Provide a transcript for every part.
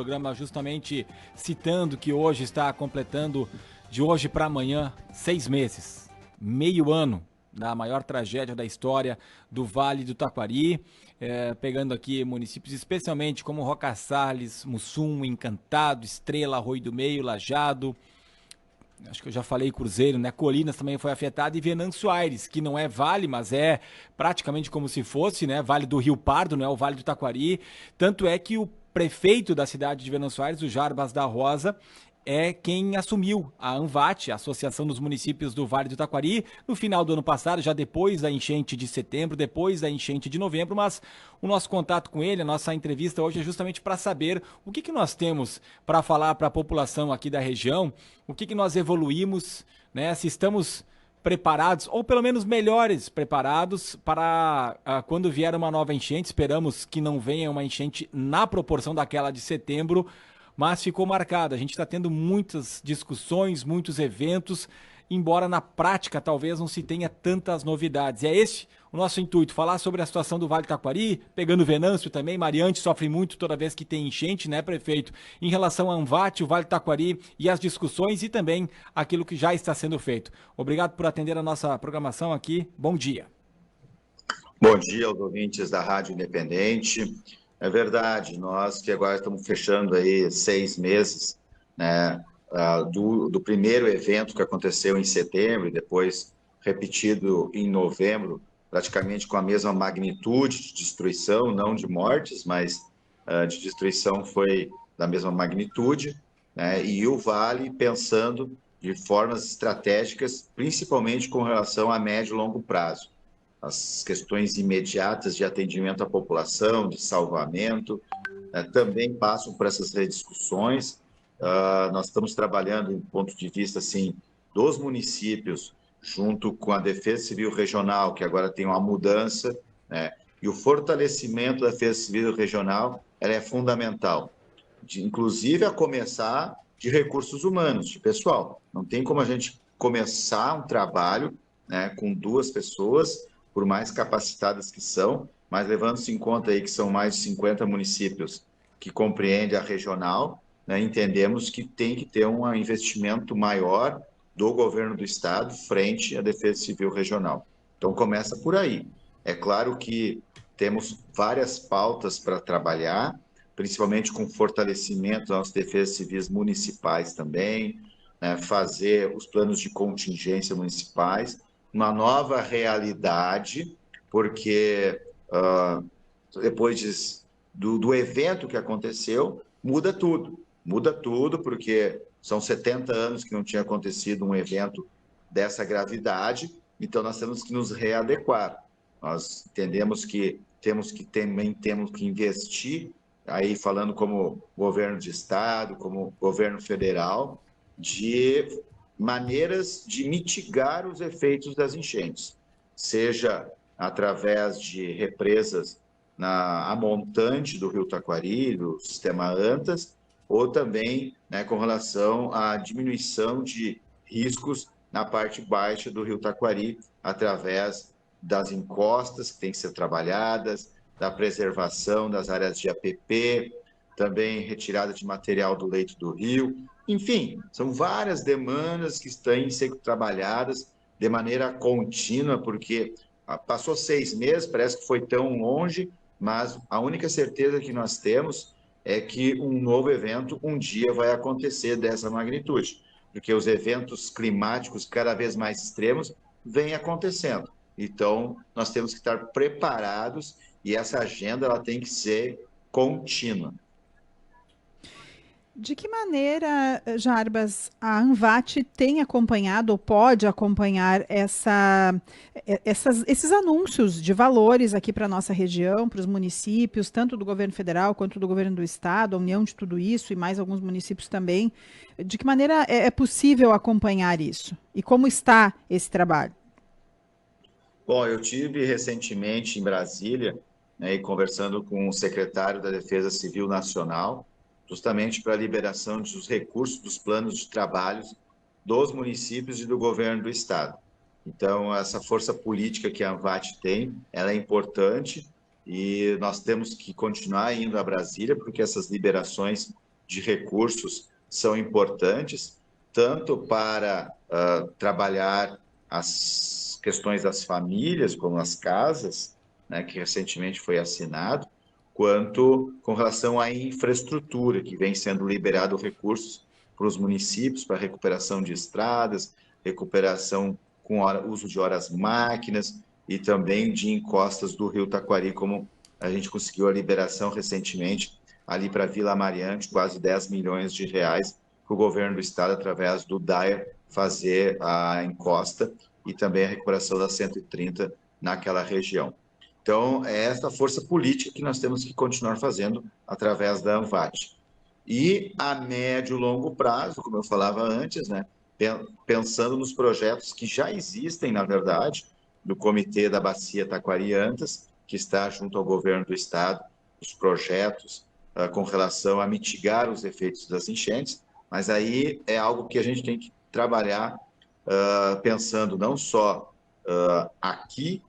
programa justamente citando que hoje está completando, de hoje para amanhã, 6 meses, meio ano da maior tragédia da história do Vale do Taquari, pegando aqui municípios especialmente como Roca Salles, Mussum, Encantado, Estrela, Arroio do Meio, Lajado, acho que eu já falei Cruzeiro, né? Colinas também foi afetada e Venâncio Aires, que não é vale, mas é praticamente como se fosse, né? Vale do Rio Pardo, não é o Vale do Taquari. Tanto é que o prefeito da cidade de Venâncio Aires, o Jarbas da Rosa, é quem assumiu a ANVAT, a Associação dos Municípios do Vale do Taquari, no final do ano passado, já depois da enchente de setembro, depois da enchente de novembro, mas o nosso contato com ele, a nossa entrevista hoje é justamente para saber o que nós temos para falar para a população aqui da região, o que nós evoluímos, né, se estamos preparados, ou pelo menos melhores preparados para quando vier uma nova enchente. Esperamos que não venha uma enchente na proporção daquela de setembro, mas ficou marcado. A gente está tendo muitas discussões, muitos eventos, embora na prática talvez não se tenha tantas novidades. E é esse o nosso intuito, falar sobre a situação do Vale do Taquari, pegando Venâncio também. Mariante sofre muito toda vez que tem enchente, né, prefeito? Em relação a ANVAT, o Vale do Taquari e as discussões e também aquilo que já está sendo feito. Obrigado por atender a nossa programação aqui. Bom dia. Bom dia aos ouvintes da Rádio Independente. É verdade, nós que agora estamos fechando aí 6 meses, né, do primeiro evento que aconteceu em setembro e depois repetido em novembro, praticamente com a mesma magnitude de destruição, não de mortes, mas de destruição foi da mesma magnitude, né, e o Vale pensando de formas estratégicas, principalmente com relação a médio e longo prazo. As questões imediatas de atendimento à população, de salvamento, também passam por essas rediscussões. Nós estamos trabalhando, do ponto de vista assim, dos municípios, junto com a Defesa Civil Regional, que agora tem uma mudança, né? E o fortalecimento da Defesa Civil Regional, ela é fundamental, inclusive a começar de recursos humanos, de pessoal. Não tem como a gente começar um trabalho, né, com 2 pessoas, por mais capacitadas que são, mas levando-se em conta aí que são mais de 50 municípios que compreende a regional, né, entendemos que tem que ter um investimento maior do governo do estado frente à Defesa Civil Regional. Então começa por aí. É claro que temos várias pautas para trabalhar, principalmente com fortalecimento das defesas civis municipais também, né, fazer os planos de contingência municipais, uma nova realidade, porque depois do evento que aconteceu, muda tudo, porque são 70 anos que não tinha acontecido um evento dessa gravidade, então nós temos que nos readequar. Nós entendemos que temos que investir, aí falando como governo de estado, como governo federal, de maneiras de mitigar os efeitos das enchentes, seja através de represas a montante do Rio Taquari, do sistema Antas, ou também, né, com relação à diminuição de riscos na parte baixa do Rio Taquari, através das encostas que têm que ser trabalhadas, da preservação das áreas de APP, também retirada de material do leito do rio. Enfim, são várias demandas que têm que ser trabalhadas de maneira contínua, porque passou 6 meses, parece que foi tão longe, mas a única certeza que nós temos é que um novo evento um dia vai acontecer dessa magnitude, porque os eventos climáticos cada vez mais extremos vêm acontecendo. Então, nós temos que estar preparados e essa agenda ela tem que ser contínua. De que maneira, Jarbas, a ANVAT tem acompanhado ou pode acompanhar esses anúncios de valores aqui para a nossa região, para os municípios, tanto do governo federal quanto do governo do estado, a união de tudo isso e mais alguns municípios também? De que maneira é possível acompanhar isso? E como está esse trabalho? Bom, eu tive recentemente em Brasília, né, e conversando com o secretário da Defesa Civil Nacional, justamente para a liberação dos recursos dos planos de trabalhos dos municípios e do governo do estado. Então, essa força política que a ANVAT tem, ela é importante e nós temos que continuar indo a Brasília, porque essas liberações de recursos são importantes, tanto para trabalhar as questões das famílias, como as casas, né, que recentemente foi assinado, quanto com relação à infraestrutura, que vem sendo liberado recursos para os municípios, para recuperação de estradas, recuperação com uso de horas máquinas e também de encostas do Rio Taquari, como a gente conseguiu a liberação recentemente ali para Vila Mariante, quase 10 milhões de reais, para o governo do estado, através do DAER, fazer a encosta e também a recuperação da 130 naquela região. Então, é essa força política que nós temos que continuar fazendo através da ANVAT. E a médio e longo prazo, como eu falava antes, né, pensando nos projetos que já existem, na verdade, do Comitê da Bacia Taquari-Antas, que está junto ao governo do estado, os projetos com relação a mitigar os efeitos das enchentes, mas aí é algo que a gente tem que trabalhar pensando não só aqui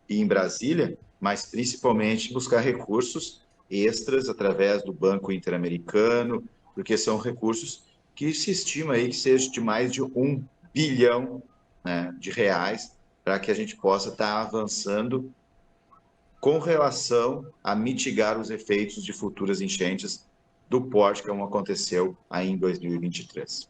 e em Brasília, mas principalmente buscar recursos extras através do Banco Interamericano, porque são recursos que se estima aí que seja de mais de 1 bilhão, né, de reais, para que a gente possa estar avançando com relação a mitigar os efeitos de futuras enchentes do porte, como aconteceu aí em 2023.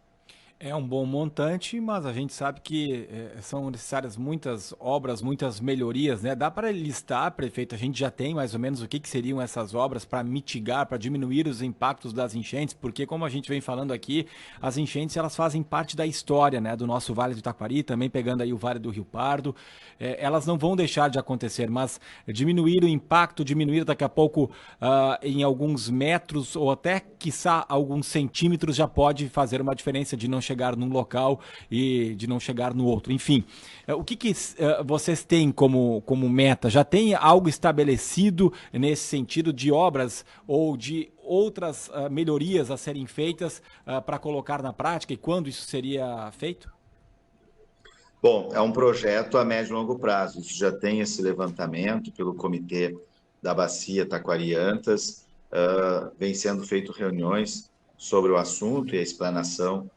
É um bom montante, mas a gente sabe que são necessárias muitas obras, muitas melhorias, né? Dá para listar, prefeito, a gente já tem mais ou menos o que seriam essas obras para mitigar, para diminuir os impactos das enchentes, porque como a gente vem falando aqui, as enchentes elas fazem parte da história, né? Do nosso Vale do Taquari, também pegando aí o Vale do Rio Pardo, elas não vão deixar de acontecer, mas diminuir o impacto, diminuir daqui a pouco em alguns metros ou até, quiçá, alguns centímetros já pode fazer uma diferença de não chegar num local e de não chegar no outro. Enfim, o que vocês têm como meta? Já tem algo estabelecido nesse sentido de obras ou de outras melhorias a serem feitas para colocar na prática e quando isso seria feito? Bom, é um projeto a médio e longo prazo. Isso já tem esse levantamento pelo Comitê da Bacia Taquari-Antas, vem sendo feito reuniões sobre o assunto e a explanação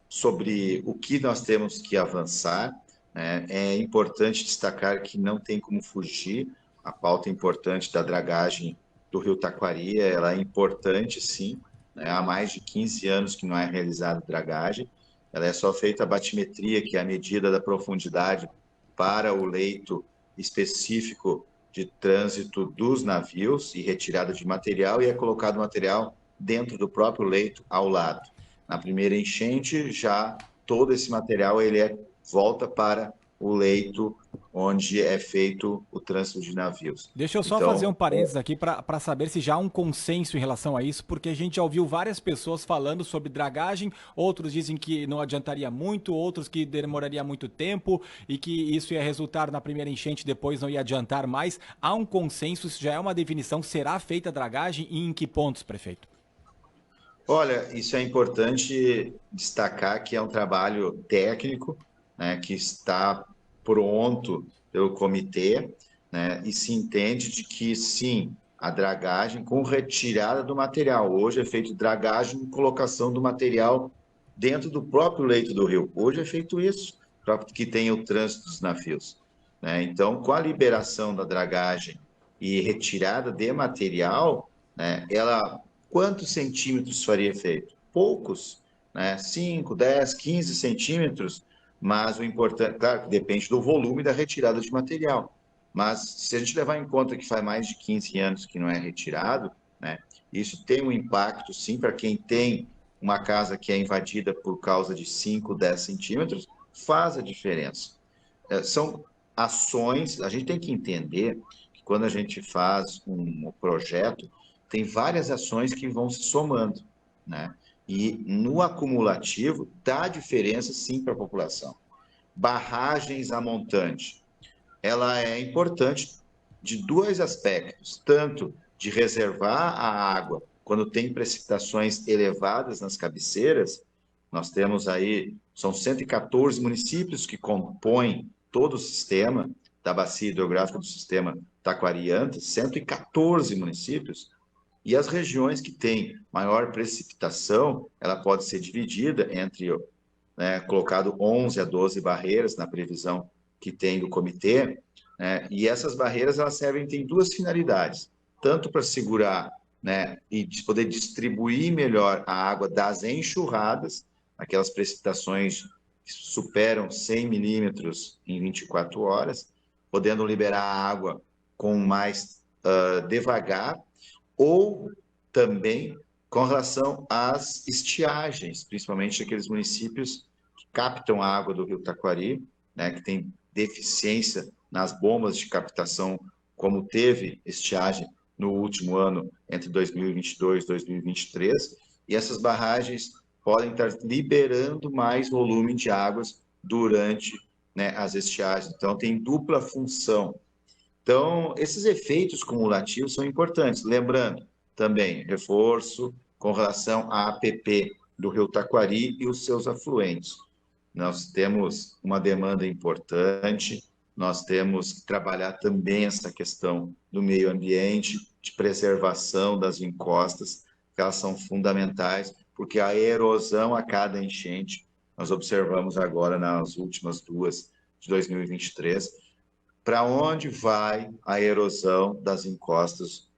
sobre o que nós temos que avançar, né? É importante destacar que não tem como fugir a pauta importante da dragagem do Rio Taquari, ela é importante sim, né? Há mais de 15 anos que não é realizada dragagem, ela é só feita a batimetria, que é a medida da profundidade para o leito específico de trânsito dos navios e retirada de material, e é colocado material dentro do próprio leito ao lado. Na primeira enchente, já todo esse material volta para o leito onde é feito o trânsito de navios. Deixa eu só fazer um parênteses aqui para saber se já há um consenso em relação a isso, porque a gente já ouviu várias pessoas falando sobre dragagem, outros dizem que não adiantaria muito, outros que demoraria muito tempo e que isso ia resultar na primeira enchente, depois não ia adiantar mais. Há um consenso, isso já é uma definição, será feita a dragagem e em que pontos, prefeito? Olha, isso é importante destacar que é um trabalho técnico, né, que está pronto pelo comitê, né, e se entende de que, sim, a dragagem com retirada do material. Hoje é feito dragagem e colocação do material dentro do próprio leito do rio. Hoje é feito isso, para que tenha o trânsito dos navios, né? Então, com a liberação da dragagem e retirada de material, né, ela... Quantos centímetros faria efeito? Poucos, né? 5, 10, 15 centímetros, mas o importante, claro, que depende do volume da retirada de material. Mas se a gente levar em conta que faz mais de 15 anos que não é retirado, né, isso tem um impacto, sim, para quem tem uma casa que é invadida por causa de 5, 10 centímetros, faz a diferença. São ações, a gente tem que entender que quando a gente faz um projeto, tem várias ações que vão se somando, né? E no acumulativo dá diferença sim para a população. Barragens a montante, ela é importante de dois aspectos, tanto de reservar a água quando tem precipitações elevadas nas cabeceiras. Nós temos aí, são 114 municípios que compõem todo o sistema da bacia hidrográfica do sistema Taquari-Antas, 114 municípios. E as regiões que têm maior precipitação, ela pode ser dividida entre, né, colocado 11 a 12 barreiras na previsão que tem do comitê, né, e essas barreiras elas têm duas finalidades, tanto para segurar, né, e poder distribuir melhor a água das enxurradas, aquelas precipitações que superam 100 milímetros em 24 horas, podendo liberar a água com mais devagar, ou também com relação às estiagens, principalmente aqueles municípios que captam a água do rio Taquari, né, que tem deficiência nas bombas de captação, como teve estiagem no último ano, entre 2022 e 2023, e essas barragens podem estar liberando mais volume de águas durante, né, as estiagens. Então, tem dupla função. Então, esses efeitos cumulativos são importantes. Lembrando, também, reforço com relação à APP do rio Taquari e os seus afluentes. Nós temos uma demanda importante, nós temos que trabalhar também essa questão do meio ambiente, de preservação das encostas, que elas são fundamentais, porque a erosão a cada enchente, nós observamos agora nas últimas duas de 2023, para onde vai a erosão das encostas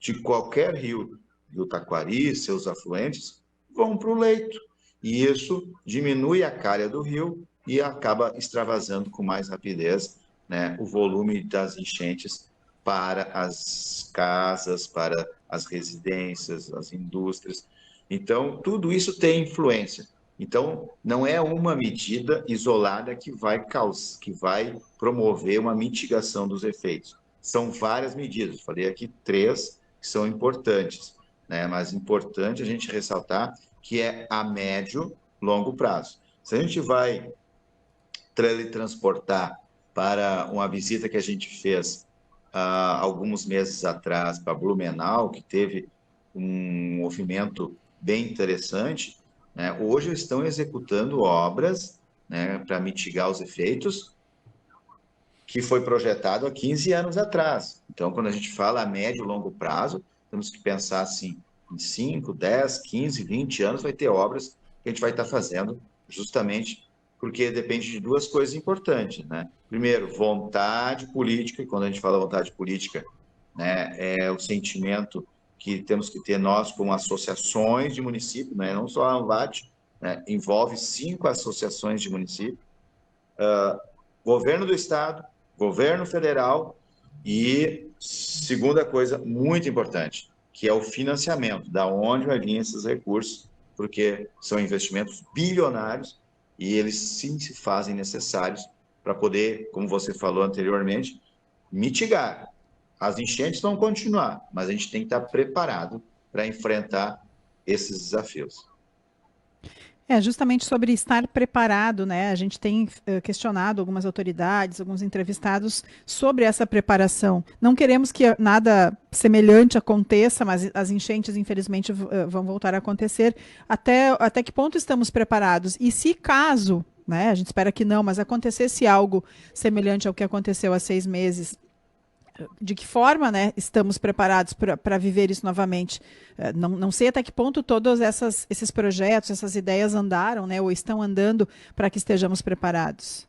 de qualquer rio, rio Taquari, seus afluentes, vão para o leito. E isso diminui a calha do rio e acaba extravasando com mais rapidez, né, o volume das enchentes para as casas, para as residências, as indústrias. Então, tudo isso tem influência. Então, não é uma medida isolada que vai promover uma mitigação dos efeitos. São várias medidas. Falei aqui 3 que são importantes, né? Mas importante a gente ressaltar que é a médio, longo prazo. Se a gente vai teletransportar para uma visita que a gente fez alguns meses atrás para Blumenau, que teve um movimento bem interessante, né? Hoje estão executando obras, né, para mitigar os efeitos que foi projetado há 15 anos atrás. Então, quando a gente fala a médio e longo prazo, temos que pensar assim, em 5, 10, 15, 20 anos vai ter obras que a gente vai estar fazendo justamente porque depende de duas coisas importantes, né? Primeiro, vontade política, e quando a gente fala vontade política, né, é o sentimento que temos que ter nós como associações de municípios, né, não só a ANVAT, né, envolve 5 associações de municípios, governo do estado, governo federal e, segunda coisa muito importante, que é o financiamento, da onde vai vir esses recursos, porque são investimentos bilionários e eles sim se fazem necessários para poder, como você falou anteriormente, mitigar. As enchentes vão continuar, mas a gente tem que estar preparado para enfrentar esses desafios. É, justamente sobre estar preparado, né? A gente tem questionado algumas autoridades, alguns entrevistados sobre essa preparação. Não queremos que nada semelhante aconteça, mas as enchentes, infelizmente, vão voltar a acontecer. Até que ponto estamos preparados? E se caso, né? A gente espera que não, mas acontecesse algo semelhante ao que aconteceu há 6 meses, de que forma, né, estamos preparados para viver isso novamente? Não sei até que ponto todos esses projetos, essas ideias andaram, né, ou estão andando para que estejamos preparados.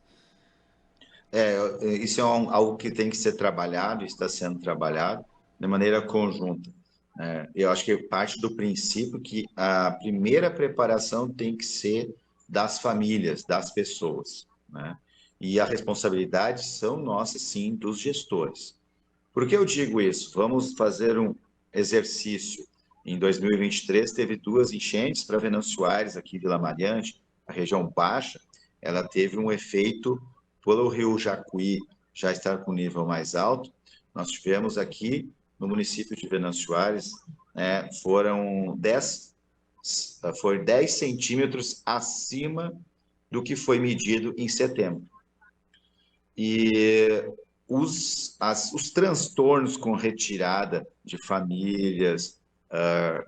Isso é algo que tem que ser trabalhado, está sendo trabalhado de maneira conjunta. Eu acho que parte do princípio que a primeira preparação tem que ser das famílias, das pessoas, né? E a responsabilidade são nossas, sim, dos gestores. Por que eu digo isso? Vamos fazer um exercício. Em 2023, teve 2 enchentes para Venâncio Aires, aqui em Vila Mariante, a região baixa. Ela teve um efeito, pelo rio Jacuí já estar com nível mais alto. Nós tivemos aqui, no município de Venâncio Aires, foram 10 centímetros acima do que foi medido em setembro. E os transtornos com retirada de famílias,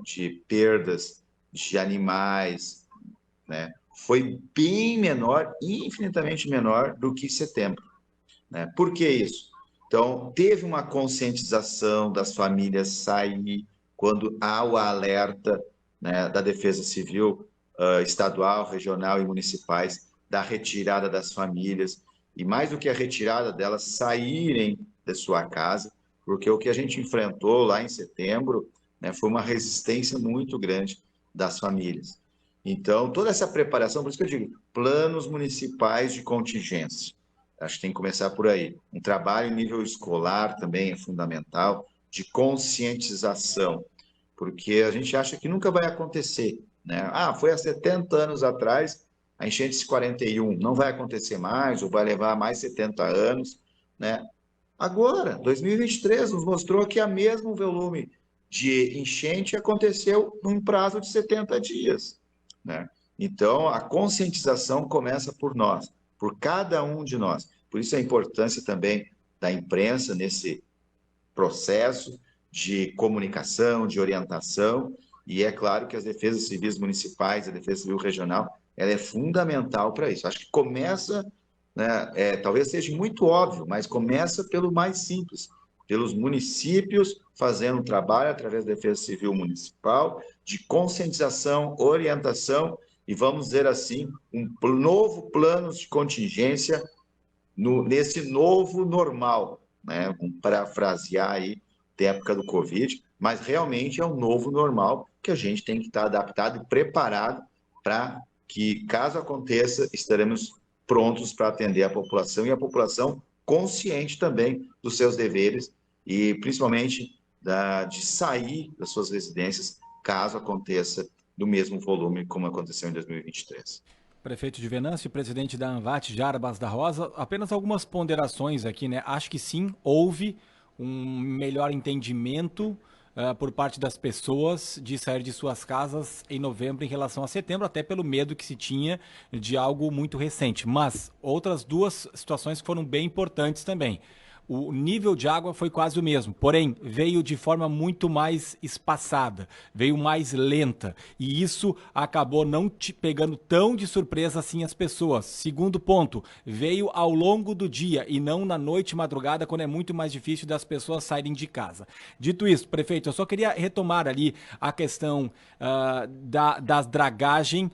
de perdas de animais, né, foi bem menor, infinitamente menor do que setembro, né? Por que isso? Então, teve uma conscientização das famílias sair quando há o alerta, né, da Defesa Civil estadual, regional e municipais, da retirada das famílias, e mais do que a retirada delas, saírem de sua casa, porque o que a gente enfrentou lá em setembro, né, foi uma resistência muito grande das famílias. Então, toda essa preparação, por isso que eu digo, planos municipais de contingência. Acho que tem que começar por aí. Um trabalho em nível escolar também é fundamental, de conscientização, porque a gente acha que nunca vai acontecer, né? Ah, foi há 70 anos atrás, a enchente de 41, não vai acontecer mais, ou vai levar mais 70 anos, né? Agora, 2023 nos mostrou que o mesmo volume de enchente aconteceu num prazo de 70 dias, né? Então, a conscientização começa por nós, por cada um de nós. Por isso a importância também da imprensa nesse processo de comunicação, de orientação, e é claro que as defesas civis municipais, a defesa civil regional, ela é fundamental para isso. Acho que começa, né, talvez seja muito óbvio, mas começa pelo mais simples, pelos municípios fazendo um trabalho através da defesa civil municipal, de conscientização, orientação, e vamos dizer assim, um novo plano de contingência nesse novo normal, né? Vamos parafrasear aí da época do Covid, mas realmente é um novo normal que a gente tem que estar adaptado e preparado para que, caso aconteça, estaremos prontos para atender a população, e a população consciente também dos seus deveres e principalmente de sair das suas residências, caso aconteça do mesmo volume como aconteceu em 2023. Prefeito de Venâncio, presidente da ANVAT, Jarbas da Rosa, apenas algumas ponderações aqui, né? Acho que sim, houve um melhor entendimento por parte das pessoas de sair de suas casas em novembro em relação a setembro, até pelo medo que se tinha de algo muito recente. Mas outras duas situações que foram bem importantes também. O nível de água foi quase o mesmo, porém veio de forma muito mais espaçada, veio mais lenta, e isso acabou não te pegando tão de surpresa assim as pessoas. Segundo ponto, veio ao longo do dia e não na noite e madrugada, quando é muito mais difícil das pessoas saírem de casa. Dito isso, prefeito, eu só queria retomar ali a questão das dragagem,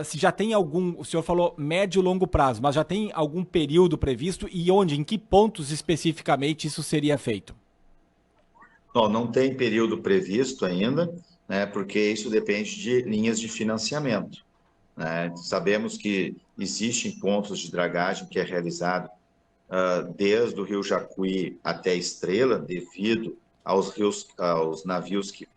se já tem algum, o senhor falou médio e longo prazo, mas já tem algum período previsto e onde, em que pontos especificamente isso seria feito? Não tem período previsto ainda, né, porque isso depende de linhas de financiamento, né? Sabemos que existem pontos de dragagem que é realizado desde o Rio Jacuí até Estrela, devido aos navios que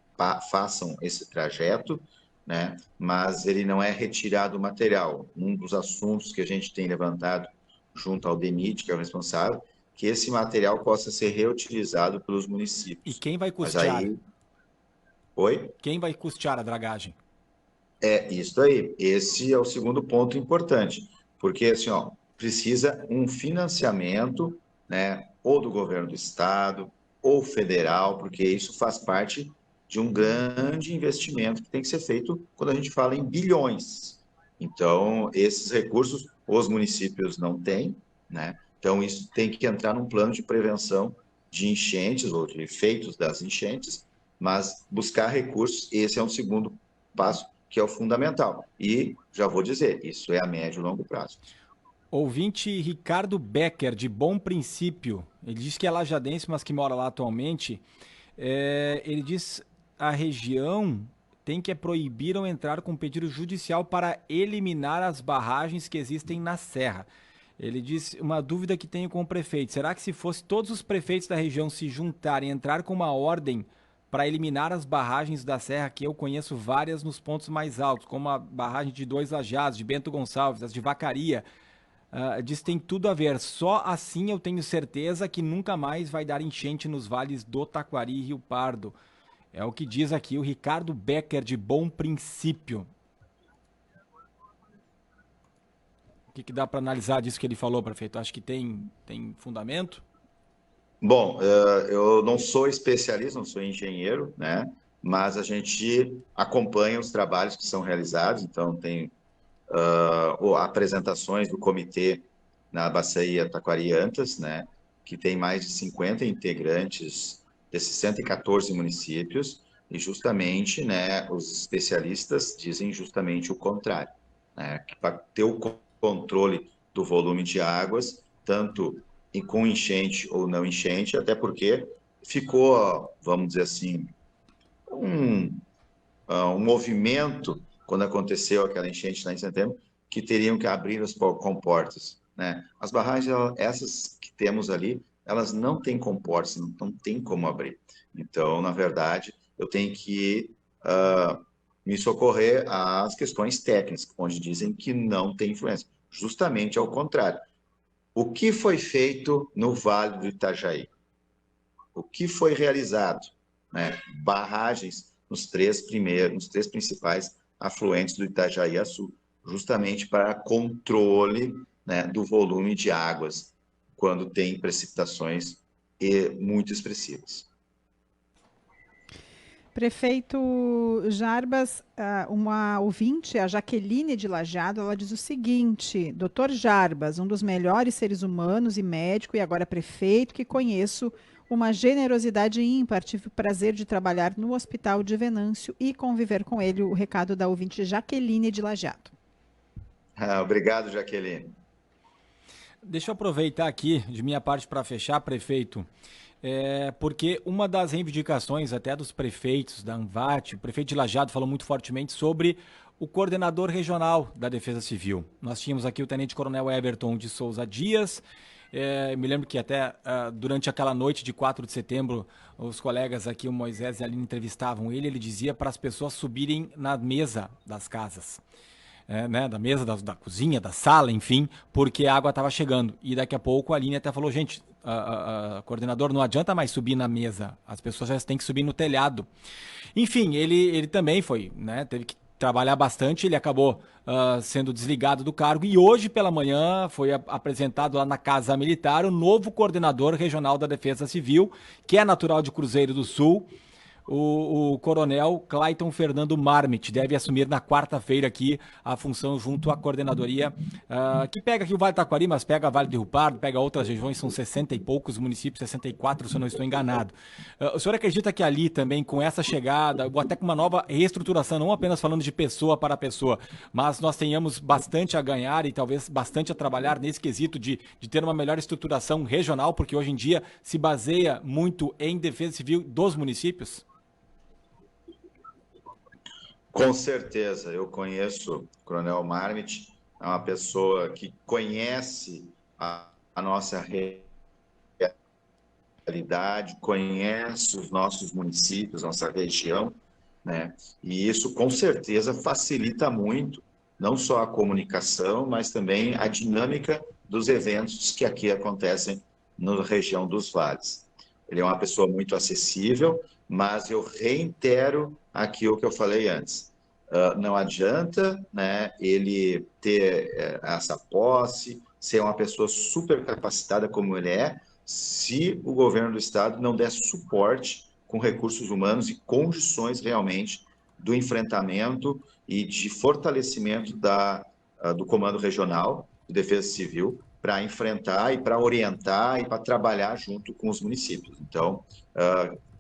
façam esse trajeto, né? Mas ele não é retirado o material. Um dos assuntos que a gente tem levantado junto ao DENIT, que é o responsável, que esse material possa ser reutilizado pelos municípios. E quem vai custear? Mas aí... Oi? Quem vai custear a dragagem? É isso aí. Esse é o segundo ponto importante, porque assim, ó, precisa um financiamento, né, ou do governo do estado, ou federal, porque isso faz parte de um grande investimento que tem que ser feito quando a gente fala em bilhões. Então, esses recursos os municípios não têm, né? Então, isso tem que entrar num plano de prevenção de enchentes ou de efeitos das enchentes, mas buscar recursos, esse é um segundo passo, que é o fundamental. E, já vou dizer, isso é a médio e longo prazo. Ouvinte Ricardo Becker, de Bom Princípio, ele diz que é lajadense, mas que mora lá atualmente. Ele diz a região tem que proibiram entrar com pedido judicial para eliminar as barragens que existem na serra. Ele disse uma dúvida que tenho com o prefeito. Será que se fosse todos os prefeitos da região se juntarem, entrar com uma ordem para eliminar as barragens da serra, que eu conheço várias nos pontos mais altos, como a barragem de Dois Lajados, de Bento Gonçalves, as de Vacaria, diz que tem tudo a ver. Só assim eu tenho certeza que nunca mais vai dar enchente nos vales do Taquari e Rio Pardo. É o que diz aqui o Ricardo Becker, de Bom Princípio. O que dá para analisar disso que ele falou, prefeito? Acho que tem fundamento? Bom, eu não sou especialista, não sou engenheiro, né? Mas a gente acompanha os trabalhos que são realizados, então tem apresentações do comitê na Bacia Taquari-Antas, né? Que tem mais de 50 integrantes desses 114 municípios, E justamente, né, os especialistas dizem justamente o contrário, né, que para ter o controle do volume de águas, tanto com enchente ou não enchente, até porque ficou, vamos dizer assim, um, um movimento, quando aconteceu aquela enchente lá em setembro, que teriam que abrir as comportas, né? As barragens, essas que temos ali, elas não têm comportas, não tem como abrir. Então, na verdade, eu tenho que me socorrer às questões técnicas, onde dizem que não tem influência. Justamente ao contrário. O que foi feito no Vale do Itajaí? O que foi realizado? Né? Barragens nos três principais afluentes do Itajaí a Sul, justamente para controle, né, do volume de águas quando tem precipitações muito expressivas. Prefeito Jarbas, uma ouvinte, a Jaqueline de Lajeado, ela diz o seguinte: Doutor Jarbas, um dos melhores seres humanos e médico, e agora prefeito, que conheço, uma generosidade ímpar. Tive o prazer de trabalhar no Hospital de Venâncio e conviver com ele. O recado da ouvinte Jaqueline de Lajeado. Obrigado, Jaqueline. Deixa eu aproveitar aqui, de minha parte, para fechar, prefeito, porque uma das reivindicações até dos prefeitos da ANVAT, o prefeito de Lajeado falou muito fortemente sobre o coordenador regional da Defesa Civil. Nós tínhamos aqui o tenente-coronel Everton de Souza Dias. Me lembro que até durante aquela noite de 4 de setembro, os colegas aqui, o Moisés e a Aline, entrevistavam ele. Ele dizia para as pessoas subirem na mesa das casas. Né, da mesa, da cozinha, da sala, enfim, porque a água estava chegando. E daqui a pouco a Aline até falou, gente, coordenador, não adianta mais subir na mesa, as pessoas já têm que subir no telhado. Enfim, ele também foi, né, teve que trabalhar bastante, ele acabou sendo desligado do cargo e hoje pela manhã foi apresentado lá na Casa Militar o novo coordenador regional da Defesa Civil, que é natural de Cruzeiro do Sul. O coronel Clayton Fernando Marmit deve assumir na quarta-feira aqui a função junto à coordenadoria que pega aqui o Vale do Taquari, mas pega Vale do Rio Pardo, pega outras regiões, são 60 e poucos municípios, 64 se eu não estou enganado. O senhor acredita que ali também com essa chegada, ou até com uma nova reestruturação, não apenas falando de pessoa para pessoa, mas nós tenhamos bastante a ganhar e talvez bastante a trabalhar nesse quesito de ter uma melhor estruturação regional, porque hoje em dia se baseia muito em defesa civil dos municípios? Com certeza, eu conheço o Coronel Marmit, é uma pessoa que conhece a nossa realidade, conhece os nossos municípios, nossa região, né? E isso com certeza facilita muito, não só a comunicação, mas também a dinâmica dos eventos que aqui acontecem na região dos vales. Ele é uma pessoa muito acessível, mas eu reitero aquilo que eu falei antes. Não adianta, né, ele ter essa posse, ser uma pessoa super capacitada como ele é, se o governo do estado não der suporte com recursos humanos e condições realmente do enfrentamento e de fortalecimento do Comando Regional de Defesa Civil para enfrentar e para orientar e para trabalhar junto com os municípios. Então,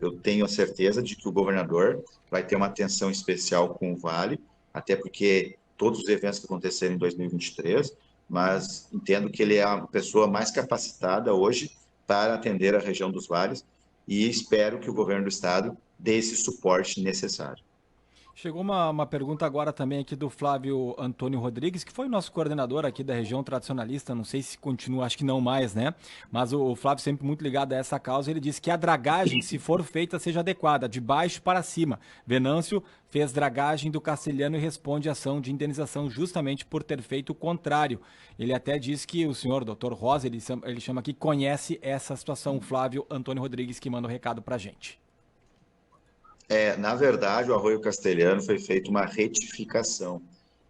eu tenho a certeza de que o governador vai ter uma atenção especial com o Vale, até porque todos os eventos que aconteceram em 2023, mas entendo que ele é a pessoa mais capacitada hoje para atender a região dos vales e espero que o governo do estado dê esse suporte necessário. Chegou uma pergunta agora também aqui do Flávio Antônio Rodrigues, que foi nosso coordenador aqui da região tradicionalista, não sei se continua, acho que não mais, né? Mas o Flávio sempre muito ligado a essa causa, ele disse que a dragagem, se for feita, seja adequada, de baixo para cima. Venâncio fez dragagem do Castelhano e responde ação de indenização justamente por ter feito o contrário. Ele até diz que o senhor, doutor Rosa, ele chama aqui, conhece essa situação. Flávio Antônio Rodrigues que manda o recado pra gente. Na verdade, o Arroio Castelhano foi feita uma retificação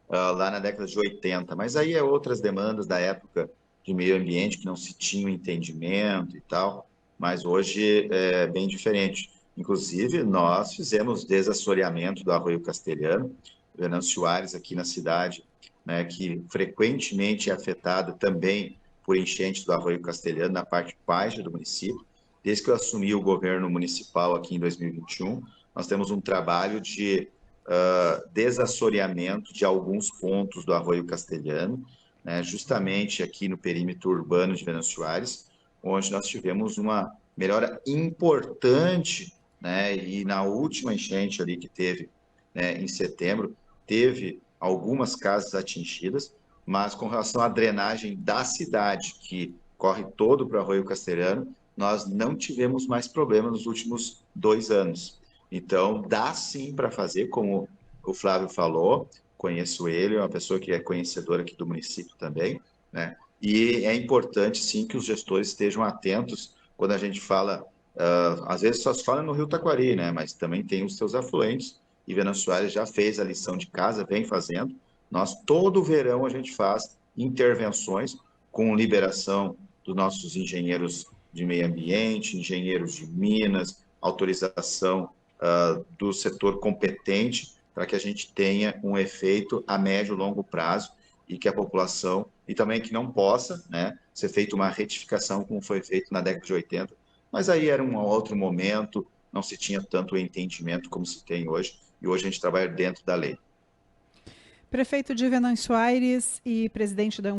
lá na década de 80, mas aí é outras demandas da época de meio ambiente que não se tinha um entendimento e tal, mas hoje é bem diferente. Inclusive, nós fizemos desassoreamento do Arroio Castelhano, Venâncio Aires aqui na cidade, né, que frequentemente é afetada também por enchentes do Arroio Castelhano na parte baixa do município. Desde que eu assumi o governo municipal aqui em 2021, nós temos um trabalho de desassoreamento de alguns pontos do Arroio Castelhano, né, justamente aqui no perímetro urbano de Venâncio Soares, onde nós tivemos uma melhora importante, né, e na última enchente ali que teve, né, em setembro, teve algumas casas atingidas, mas com relação à drenagem da cidade, que corre todo para o Arroio Castelhano, nós não tivemos mais problemas nos últimos 2 anos. Então, dá sim para fazer, como o Flávio falou, conheço ele, é uma pessoa que é conhecedora aqui do município também, né? E é importante, sim, que os gestores estejam atentos quando a gente fala, às vezes só se fala no Rio Taquari, né? Mas também tem os seus afluentes, e Venâncio Soares já fez a lição de casa, vem fazendo. Nós, todo verão, a gente faz intervenções com liberação dos nossos engenheiros de meio ambiente, engenheiros de minas, autorização do setor competente, para que a gente tenha um efeito a médio e longo prazo e que a população, e também que não possa, né, ser feita uma retificação como foi feito na década de 80, mas aí era um outro momento, não se tinha tanto entendimento como se tem hoje, e hoje a gente trabalha dentro da lei. Prefeito de Venâncio Aires e presidente da